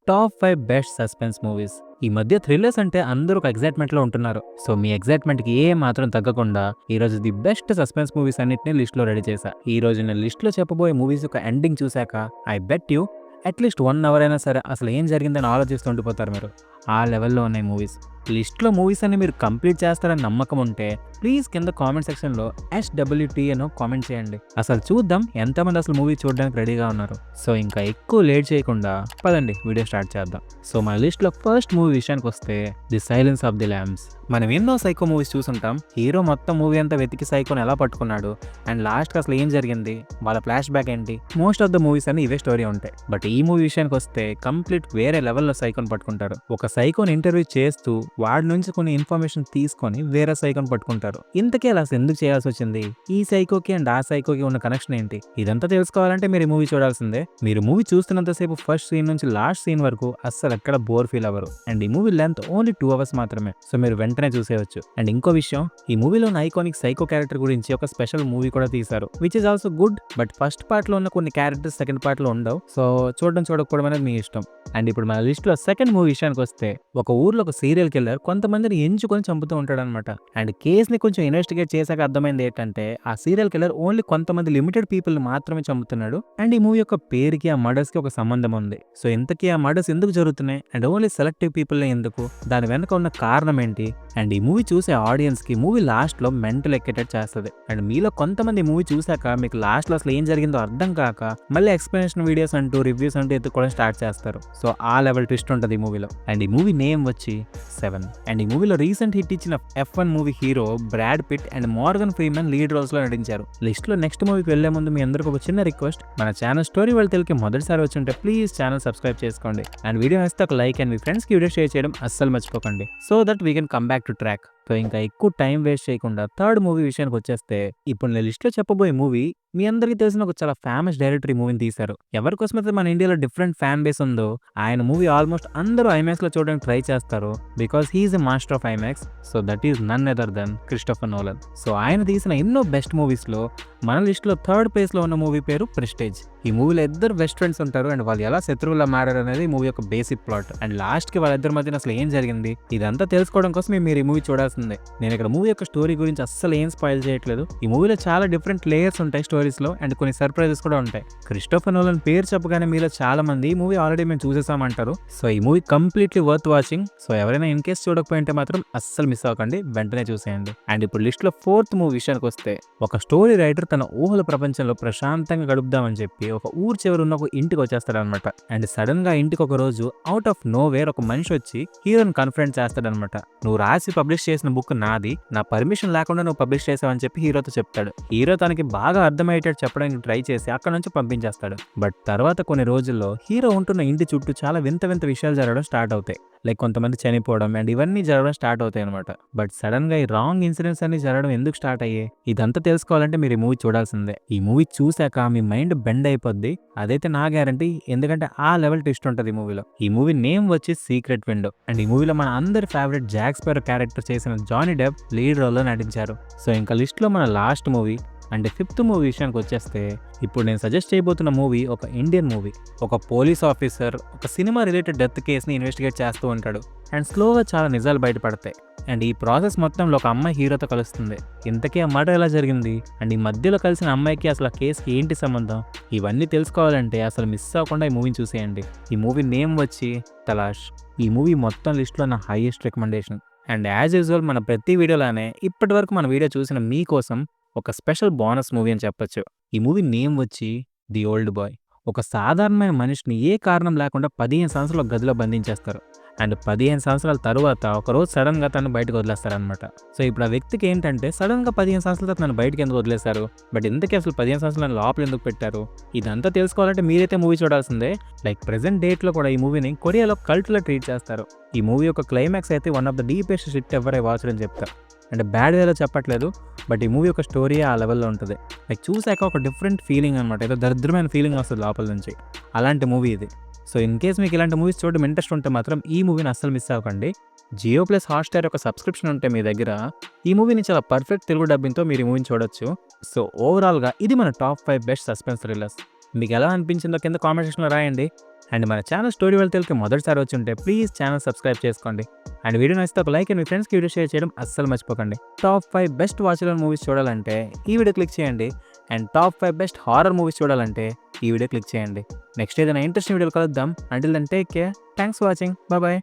Top 5 best suspense movies. ఈ మధ్య thrillers అంటే అందరూ ఒక ఎక్సైట్‌మెంట్‌లో ఉంటున్నారు. సో, మీ ఎక్సైట్‌మెంట్‌కి ఏ మాత్రం తగ్గకుండా ఈరోజు ది బెస్ట్ సస్పెన్స్ మూవీస్ అన్నిటిని లిస్ట్‌లో రెడీ చేశా. ఈరోజు నేను లిస్ట్‌లో చెప్పబోయే మూవీస్ యొక్క ఎండింగ్ చూసాక I bet you at least 1 hour అయినా సరే అసలు ఏం జరిగిందని ఆలోచిస్తూ ఉండిపోతారు మీరు. ఆ లెవెల్‌లో ఉన్నాయి మూవీస్. లిస్ట్‌లో మూవీస్ అన్ని మీరు కంప్లీట్ చేస్తారని నమ్మకం ఉంటే ప్లీజ్ కింద కామెంట్ సెక్షన్‌లో ఎస్‌డబ్ల్యూటీ అనో కామెంట్ చేయండి. అసలు చూద్దాం ఎంతమంది అసలు మూవీ చూడడానికి రెడీగా ఉన్నారు. సో, ఇంకా ఎక్కువ లేట్ చేయకుండా పదండి వీడియో స్టార్ట్ చేద్దాం. సో, మన లిస్ట్‌లో ఫస్ట్ మూవీ విషయానికొస్తే the silence of the lambs. మనం ఎన్నో సైకో మూవీస్ చూసుంటాం. హీరో మొత్తం మూవీ అంతా వెతికి సైకోని ఎలా పట్టుకున్నాడు అండ్ లాస్ట్‌కి అసలు ఏం జరిగింది, వాళ్ళ ఫ్లాష్ బ్యాక్ ఏంటి, మోస్ట్ ఆఫ్ ద మూవీస్ అన్ని ఇవే స్టోరీ ఉంటాయి. బట్ ఈ మూవీ విషయానికి వస్తే కంప్లీట్ వేరే లెవెల్లో సైకోని పట్టుకుంటారు. ఒక సైకోని ఇంటర్వ్యూ చేస్తూ వాడి నుంచి కొన్ని ఇన్ఫర్మేషన్ తీసుకొని వేరే సైకోని పట్టుకుంటారు. ఇంతకీ అలా అసలు ఎందుకు చేయాల్సి వచ్చింది, ఈ సైకోకి అండ్ ఆ సైకోకి ఉన్న కనెక్షన్ ఏంటి, ఇదంతా తెలుసుకోవాలంటే మీరు ఈ మూవీ చూడాల్సిందే. మీరు మూవీ చూస్తున్నంతసేపు ఫస్ట్ సీన్ నుంచి లాస్ట్ సీన్ వరకు అస్సలు ఎక్కడ బోర్ ఫీల్ అవ్వరు. అండ్ ఈ మూవీ లెంత్ ఓన్లీ 2 అవర్స్ మాత్రమే. సో మీరు వెంటనే చూసేయచ్చు. అండ్ ఇంకో విషయం, ఈ మూవీలో ఐకానిక్ సైకో క్యారెక్టర్ గురించి ఒక స్పెషల్ మూవీ కూడా తీశారు, which is also good. But first part లో ఉన్న కొన్ని క్యారెక్టర్స్ సెకండ్ పార్ట్ లో ఉండవు. సో చూడకపోవడం అనేది మీ ఇష్టం. అండ్ ఇప్పుడు మన లిస్ట్ లో సెకండ్ మూవీ విషయానికి వస్తే, ఒక ఊర్లో ఒక సీరియల్ కిల్లర్ కొంతమందిని ఎంచుకొని చంపుతూ ఉంటాడు అనమాట. అండ్ కేసుని కొంచెం ఇన్వెస్టిగేట్ చేశాక అర్థమైంది ఏంటంటే ఆ సీరియల్ కిల్లర్ ఓన్లీ కొంతమంది లిమిటెడ్ పీపుల్ మాత్రమే చంపుతున్నాడు. అండ్ ఈ మూవీ యొక్క పేరుకి ఆ మర్డర్స్ కి ఒక సంబంధం ఉంది. సో ఇంతకీ ఆ మర్డర్స్ ఎందుకు జరుగుతున్నాయి అండ్ ఓన్లీ సెలెక్టివ్ పీపుల్ ఎందుకు, దాని వెనక ఉన్న కారణం ఏంటి, అండ్ ఈ మూవీ చూసే ఆడియన్స్ కి మూవీ లాస్ట్ లో మెంటల్ ఎక్కేటెడ్ చేస్తుంది. అండ్ మీలో కొంతమంది మూవీ చూసాక మీకు లాస్ట్ లో అసలు ఏం జరిగిందో అర్థం కాక మళ్ళీ ఎక్స్ప్లెనేషన్ వీడియోస్ అంటూ రివ్యూస్ అంటూ ఎత్తుకోవడం స్టార్ట్ చేస్తారు. సో ఆ లెవెల్ ట్విస్ట్ ఉంటుంది ఈ మూవీలో. అండ్ ఈ మూవీ నేమ్ వచ్చి 7. అండ్ ఈ మూవీలో రీసెంట్ హిట్ ఇచ్చిన F1 movie hero Brad Pitt and Morgan Freeman lead roles లో నటించారు. లిస్ట్ లో నెక్స్ట్ మూవీకి వెళ్లే ముందు మీ అందరికి ఒక చిన్న రిక్వెస్ట్, మన ఛానల్ స్టోరీ వాళ్ళు తెలికి మొదటిసారి వచ్చి ఉంటే ప్లీజ్ ఛానల్ సబ్స్క్రైబ్ చేసుకోండి. అండ్ వీడియో నచ్చితే ఒక లైక్ అండ్ మీ ఫ్రెండ్స్ కి వీడియో షేర్ చేయడం అస్సలు మర్చిపోకండి, so that we can come back to track. So ఇంకా ఎక్కువ టైం వేస్ట్ చేయకుండా థర్డ్ మూవీ విషయానికి వచ్చేస్తే, ఇప్పుడు నేను లిస్ట్ లో చెప్పబోయే మూవీ మీ అందరికీ తెలిసిన ఒక చాలా ఫేమస్ డైరెక్టర్ ఈ మూవీని తీశారు. ఎవరి కోసమైతే మన ఇండియాలో డిఫరెంట్ ఫ్యాన్ బేస్ ఉందో ఆయన మూవీ ఆల్మోస్ట్ అందరూ ఐమాక్స్ లో చూడడానికి ట్రై చేస్తారు, because he's a master of IMAX. So that is none other than Christopher Nolan. So ఆయన తీసిన ఎన్నో బెస్ట్ మూవీస్ లో మన లిస్ట్ లో థర్డ్ ప్లేస్ లో ఉన్న మూవీ పేరు ప్రెస్టేజ్. ఈ మూవీలో ఇద్దరు బెస్ట్ ఫ్రెండ్స్ ఉంటారు అండ్ వాళ్ళు ఎలా శత్రువులా మారారు అనేది మూవీ యొక్క బేసిక్ ప్లాట్. అండ్ లాస్ట్ కి వాళ్ళిద్దరి మధ్యన అసలు ఏం జరిగింది ఇదంతా తెలుసుకోవడం కోసం మీరు ఈ మూవీ చూడాల్సిందే. నేను ఇక్కడ మూవీ యొక్క స్టోరీ గురించి అస్సలు ఏం స్పాయిల్ చేయట్లేదు. ఈ మూవీలో చాలా డిఫరెంట్ లేయర్స్ ఉంటాయి స్టోరీస్ లో అండ్ కొన్ని సర్ప్రైజెస్ కూడా ఉంటాయి. క్రిస్టోఫర్ నోలన్ పేరు చెప్పగానే మీలో చాలా మంది ఈ మూవీ ఆల్రెడీ మేము చూసేసామంటారు. సో ఈ movie completely worth watching. So ఎవరైనా ఇన్ కేస్ చూడకపోయింటే మాత్రం అస్సలు మిస్ అవ్వకండి, వెంటనే చూసేయండి. అండ్ ఇప్పుడు లిస్ట్ లో ఫోర్త్ మూవీ విషయానికి వస్తే, ఒక స్టోరీ రైటర్ తన ఊహల ప్రపంచంలో ప్రశాంతంగా గడుపుదామని చెప్పి ఒక ఊరు చివరి ఉన్న ఒక ఇంటికి వచ్చేస్తాడనమాట. అండ్ సడన్ గా ఇంటికి ఒక రోజు అవుట్ ఆఫ్ నో వేర్ ఒక మనిషి వచ్చి హీరోని కన్ఫరెంట్ చేస్తాడనమాట. నువ్వు రాసి పబ్లిష్ చేసిన బుక్ నాది, నా పర్మిషన్ లేకుండా నువ్వు పబ్లిష్ చేసావని చెప్పి హీరోతో చెప్తాడు. హీరో తనకి బాగా అర్థమయ్యేటట్టు చెప్పడానికి ట్రై చేసి అక్కడ నుంచి పంపించేస్తాడు. బట్ తర్వాత కొన్ని రోజుల్లో హీరో ఉంటున్న ఇంటి చుట్టూ చాలా వింత వింత విషయాలు జరగడం స్టార్ట్ అవుతాయి. లైక్ కొంతమంది చనిపోవడం అండ్ ఇవన్నీ జరగడం స్టార్ట్ అవుతాయి అనమాట. బట్ సడన్ గా ఈ రాంగ్ ఇన్సిడెంట్స్ అన్ని జరగడం ఎందుకు స్టార్ట్ అయ్యాయి, ఇదంతా తెలుసుకోవాలంటే మీరు ఈ మూవీ చూడాల్సిందే. ఈ మూవీ చూసాక మీ మైండ్ బెండ్ అయిపోద్ది, అదైతే నా గ్యారంటీ. ఎందుకంటే ఆ లెవెల్ ట్విస్ట్ ఉంటుంది ఈ మూవీలో. ఈ మూవీ నేమ్ వచ్చి సీక్రెట్ విండో. అండ్ ఈ మూవీలో మన అందరి ఫేవరెట్ జాక్ స్పారో క్యారెక్టర్ చేసిన జానీ డెప్ లీడ్ రోల్ లో నటించారు. సో ఇంకా లిస్ట్ లో మన last movie and fifth movie విషయానికి వచ్చేస్తే, ఇప్పుడు నేను సజెస్ట్ చేయబోతున్న మూవీ ఒక ఇండియన్ మూవీ. ఒక పోలీస్ ఆఫీసర్ ఒక సినిమా రిలేటెడ్ డెత్ కేసుని ఇన్వెస్టిగేట్ చేస్తూ ఉంటాడు అండ్ స్లోగా చాలా నిజాలు బయటపడతాయి. అండ్ ఈ ప్రాసెస్ మొత్తంలో ఒక అమ్మాయి హీరోతో కలుస్తుంది. ఇంతకీ ఆ మర్డర్ ఎలా జరిగింది అండ్ ఈ మధ్యలో కలిసిన అమ్మాయికి అసలు ఆ కేసుకి ఏంటి సంబంధం, ఇవన్నీ తెలుసుకోవాలంటే అసలు మిస్ అవ్వకుండా ఈ మూవీని చూసేయండి. ఈ మూవీ నేమ్ వచ్చి తలాష్. ఈ మూవీ మొత్తం లిస్ట్లో నా highest recommendation. And as usual మన ప్రతి వీడియోలానే ఇప్పటి వరకు మన వీడియో చూసిన మీకోసం ఒక స్పెషల్ బోనస్ మూవీ అని చెప్పొచ్చు. ఈ మూవీ నేమ్ వచ్చి ది ఓల్డ్ బాయ్. ఒక సాధారణమైన మనిషిని ఏ కారణం లేకుండా 15 సంవత్సరాల గదిలో బంధించేస్తారు. అండ్ 15 సంవత్సరాల తర్వాత ఒకరోజు సడన్ గా తను బయటకు వదిలేస్తారనమాట. సో ఇప్పుడు ఆ వ్యక్తికి ఏంటంటే సడన్ గా 15 సంవత్సరాల తర్వాత నన్ను బయటకు ఎందుకు వదిలేశారు, బట్ ఇంతకీ అసలు 15 సంవత్సరాల లోపల ఎందుకు పెట్టారు, ఇదంతా తెలుసుకోవాలంటే మీరైతే మూవీ చూడాల్సిందే. లైక్ ప్రెసెంట్ డేట్ లో కూడా ఈ మూవీని కొరియాలో కల్ట్ లా ట్రీట్ చేస్తారు. ఈ మూవీ యొక్క క్లైమాక్స్ అయితే one of the deepest shit ever I watched అని చెప్తారు. అంటే బ్యాడ్ వేలో చెప్పట్లేదు, బట్ ఈ మూవీ యొక్క స్టోరీ ఆ లెవెల్లో ఉంటుంది. లైక్ చూసాక ఒక డిఫరెంట్ ఫీలింగ్ అనమాట, ఏదో దరిద్రమైన ఫీలింగ్ వస్తుంది లోపల నుంచి. అలాంటి మూవీ ఇది. సో ఇన్ కేస్ మీకు ఇలాంటి మూవీస్ చూడడం ఇంట్రెస్ట్ ఉంటే మాత్రం ఈ మూవీని అస్సలు మిస్ అవ్వకండి. జియో ప్లస్ హాట్స్టార్ యొక్క సబ్స్క్రిప్షన్ ఉంటే మీ దగ్గర ఈ మూవీని చాలా పర్ఫెక్ట్ తెలుగు డబ్బింగ్తో మీరు ఈ మూవీని చూడొచ్చు. సో ఓవరాల్గా ఇది మన టాప్ 5 బెస్ట్ సస్పెన్స్ థ్రిల్లర్స్. మీకు ఎలా అనిపించిందో కింద కామెంట్ సెక్షన్లో రాయండి. అండ్ మన ఛానల్ స్టోరీ వాళ్ళ తెలుగుకి మొదటిసారి వచ్చి ఉంటే ప్లీజ్ ఛానల్ సబ్స్క్రైబ్ చేసుకోండి. అండ్ వీడియో నచ్చితే ఒక లైక్ అండ్ మీ ఫ్రెండ్స్కి వీడియో షేర్ చేయడం అస్సలు మర్చిపోకండి. టాప్ 5 బెస్ట్ వాచబుల్ మూవీస్ చూడాలంటే ఈ వీడియో క్లిక్ చేయండి. And top 5 best horror movies చూడాలంటే ఈ వీడియో క్లిక్ చేయండి. నెక్స్ట్ ఏదైనా ఇంట్రెస్టింగ్ వీడియోలు కలుద్దాం. Until then take care. Thanks for watching. Bye.